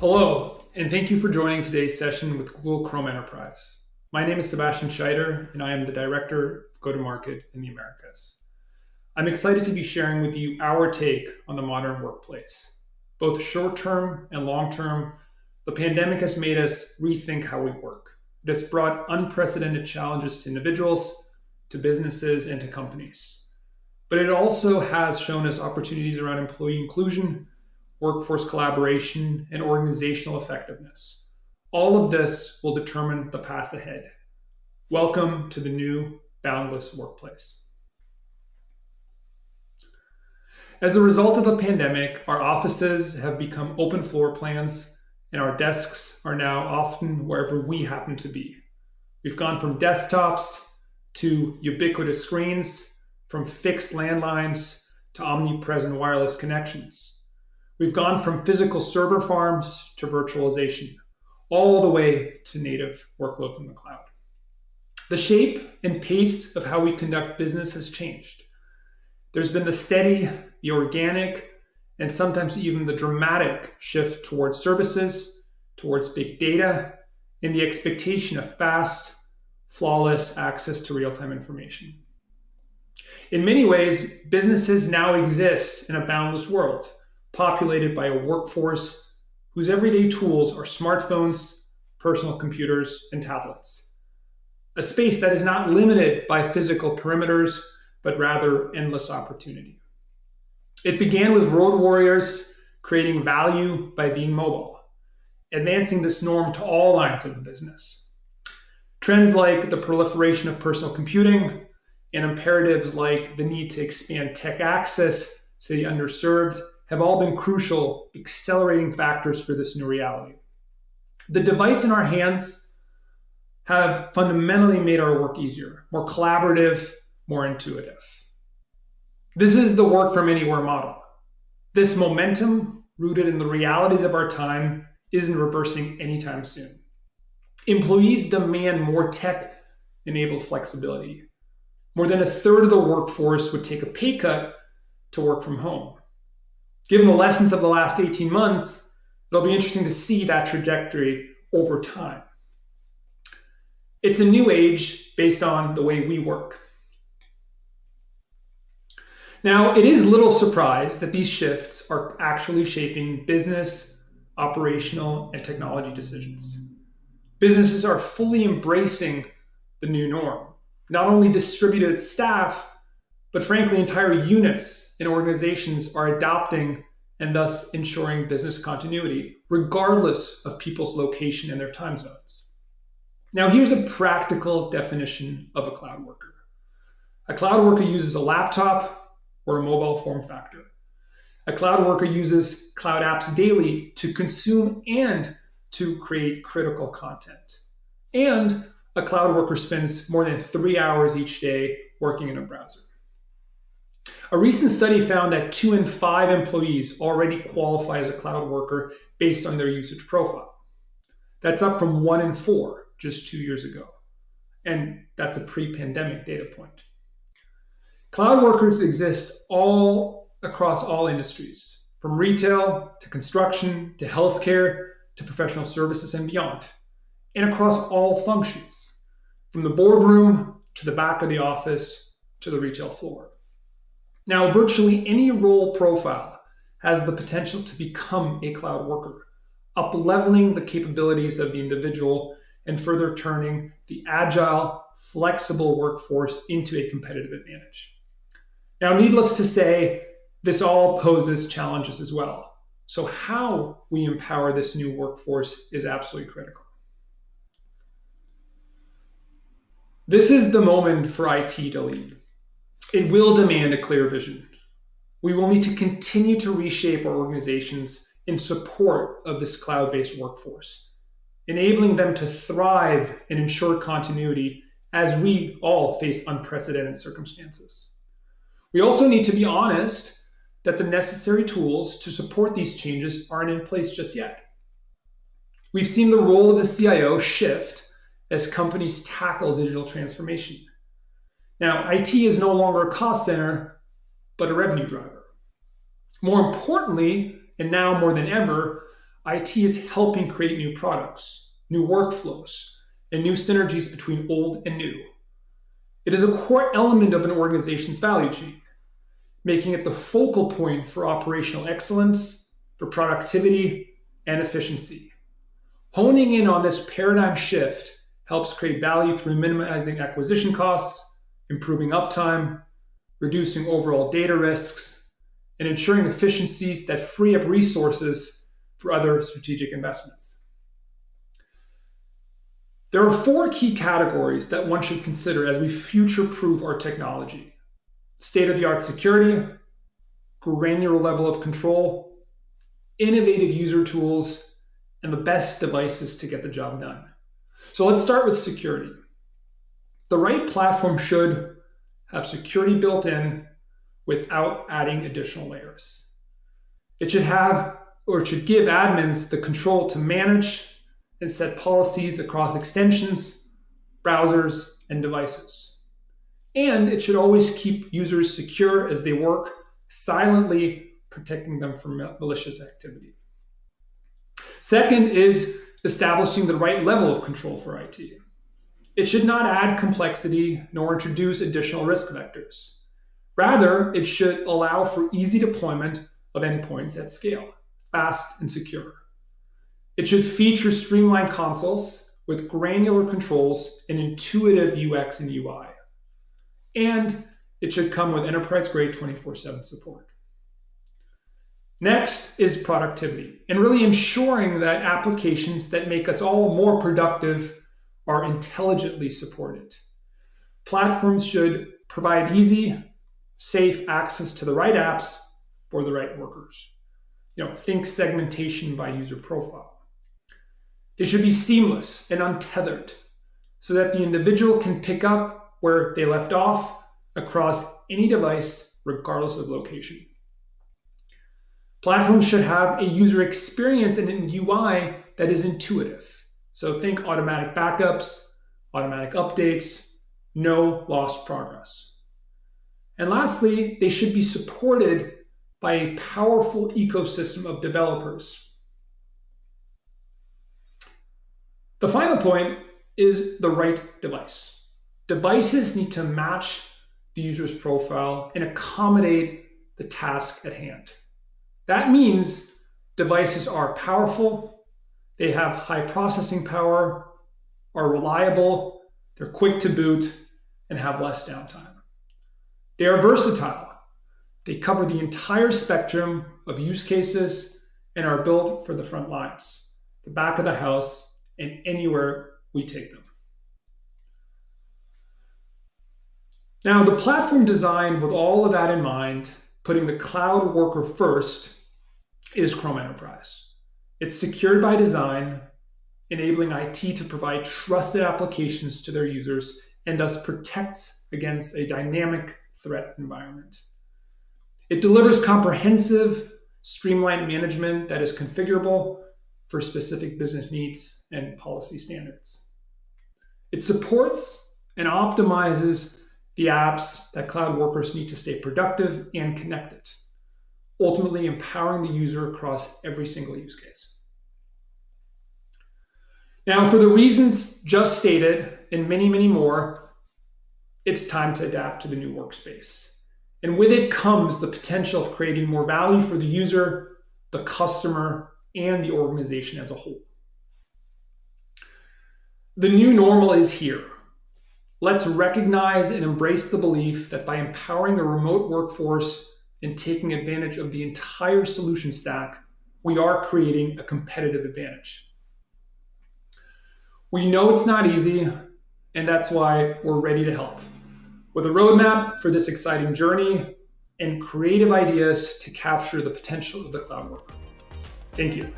Hello, and thank you for joining today's session with Google Chrome Enterprise. My name is Sebastian Scheiter, and I am the Director of Go-to-Market in the Americas. I'm excited to be sharing with you our take on the modern workplace. Both short-term and long-term, the pandemic has made us rethink how we work. It has brought unprecedented challenges to individuals, to businesses, and to companies. But it also has shown us opportunities around employee inclusion, workforce collaboration, and organizational effectiveness. All of this will determine the path ahead. Welcome to the new Boundless Workplace. As a result of the pandemic, our offices have become open floor plans, and our desks are now often wherever we happen to be. We've gone from desktops to ubiquitous screens, from fixed landlines to omnipresent wireless connections. We've gone from physical server farms to virtualization, all the way to native workloads in the cloud. The shape and pace of how we conduct business has changed. There's been the steady, the organic, and sometimes even the dramatic shift towards services, towards big data, and the expectation of fast, flawless access to real-time information. In many ways, businesses now exist in a boundless world, populated by a workforce whose everyday tools are smartphones, personal computers, and tablets. A space that is not limited by physical perimeters, but rather endless opportunity. It began with road warriors creating value by being mobile, advancing this norm to all lines of the business. Trends like the proliferation of personal computing and imperatives like the need to expand tech access to the underserved have all been crucial accelerating factors for this new reality. The device in our hands have fundamentally made our work easier, more collaborative, more intuitive. This is the work from anywhere model. This momentum, rooted in the realities of our time, isn't reversing anytime soon. Employees demand more tech-enabled flexibility. More than a third of the workforce would take a pay cut to work from home. Given the lessons of the last 18 months, it'll be interesting to see that trajectory over time. It's a new age based on the way we work. Now, it is little surprise that these shifts are actually shaping business, operational, and technology decisions. Businesses are fully embracing the new norm. Not only distributed staff, but frankly, entire units and organizations are adopting and thus ensuring business continuity, regardless of people's location and their time zones. Now, here's a practical definition of a cloud worker. A cloud worker uses a laptop or a mobile form factor. A cloud worker uses cloud apps daily to consume and to create critical content. And a cloud worker spends more than 3 hours each day working in a browser. A recent study found that 2 in 5 employees already qualify as a cloud worker based on their usage profile. That's up from 1 in 4 just 2 years ago. And that's a pre-pandemic data point. Cloud workers exist all across all industries, from retail to construction to healthcare to professional services and beyond, and across all functions, from the boardroom to the back of the office to the retail floor. Now, virtually any role profile has the potential to become a cloud worker, up-leveling the capabilities of the individual and further turning the agile, flexible workforce into a competitive advantage. Now, needless to say, this all poses challenges as well. So how we empower this new workforce is absolutely critical. This is the moment for IT to lead. It will demand a clear vision. We will need to continue to reshape our organizations in support of this cloud-based workforce, enabling them to thrive and ensure continuity as we all face unprecedented circumstances. We also need to be honest that the necessary tools to support these changes aren't in place just yet. We've seen the role of the CIO shift as companies tackle digital transformation. Now, IT is no longer a cost center, but a revenue driver. More importantly, and now more than ever, IT is helping create new products, new workflows, and new synergies between old and new. It is a core element of an organization's value chain, making it the focal point for operational excellence, for productivity, and efficiency. Honing in on this paradigm shift helps create value through minimizing acquisition costs, improving uptime, reducing overall data risks, and ensuring efficiencies that free up resources for other strategic investments. There are 4 key categories that one should consider as we future-proof our technology: state-of-the-art security, granular level of control, innovative user tools, and the best devices to get the job done. So let's start with security. The right platform should have security built in without adding additional layers. It should give admins the control to manage and set policies across extensions, browsers, and devices. And it should always keep users secure as they work, silently protecting them from malicious activity. Second is establishing the right level of control for IT. It should not add complexity nor introduce additional risk vectors. Rather, it should allow for easy deployment of endpoints at scale, fast and secure. It should feature streamlined consoles with granular controls and intuitive UX and UI. And it should come with enterprise-grade 24/7 support. Next is productivity, and really ensuring that applications that make us all more productive are intelligently supported. Platforms should provide easy, safe access to the right apps for the right workers. Think segmentation by user profile. They should be seamless and untethered so that the individual can pick up where they left off across any device, regardless of location. Platforms should have a user experience and an UI that is intuitive. So think automatic backups, automatic updates, no lost progress. And lastly, they should be supported by a powerful ecosystem of developers. The final point is the right device. Devices need to match the user's profile and accommodate the task at hand. That means devices are powerful, they have high processing power, are reliable, they're quick to boot, and have less downtime. They are versatile. They cover the entire spectrum of use cases and are built for the front lines, the back of the house, and anywhere we take them. Now, the platform designed with all of that in mind, putting the cloud worker first, is Chrome Enterprise. It's secured by design, enabling IT to provide trusted applications to their users and thus protects against a dynamic threat environment. It delivers comprehensive, streamlined management that is configurable for specific business needs and policy standards. It supports and optimizes the apps that cloud workers need to stay productive and connected, ultimately empowering the user across every single use case. Now, for the reasons just stated and many, many more, it's time to adapt to the new workspace. And with it comes the potential of creating more value for the user, the customer, and the organization as a whole. The new normal is here. Let's recognize and embrace the belief that by empowering the remote workforce and taking advantage of the entire solution stack, we are creating a competitive advantage. We know it's not easy, and that's why we're ready to help with a roadmap for this exciting journey and creative ideas to capture the potential of the cloud worker. Thank you.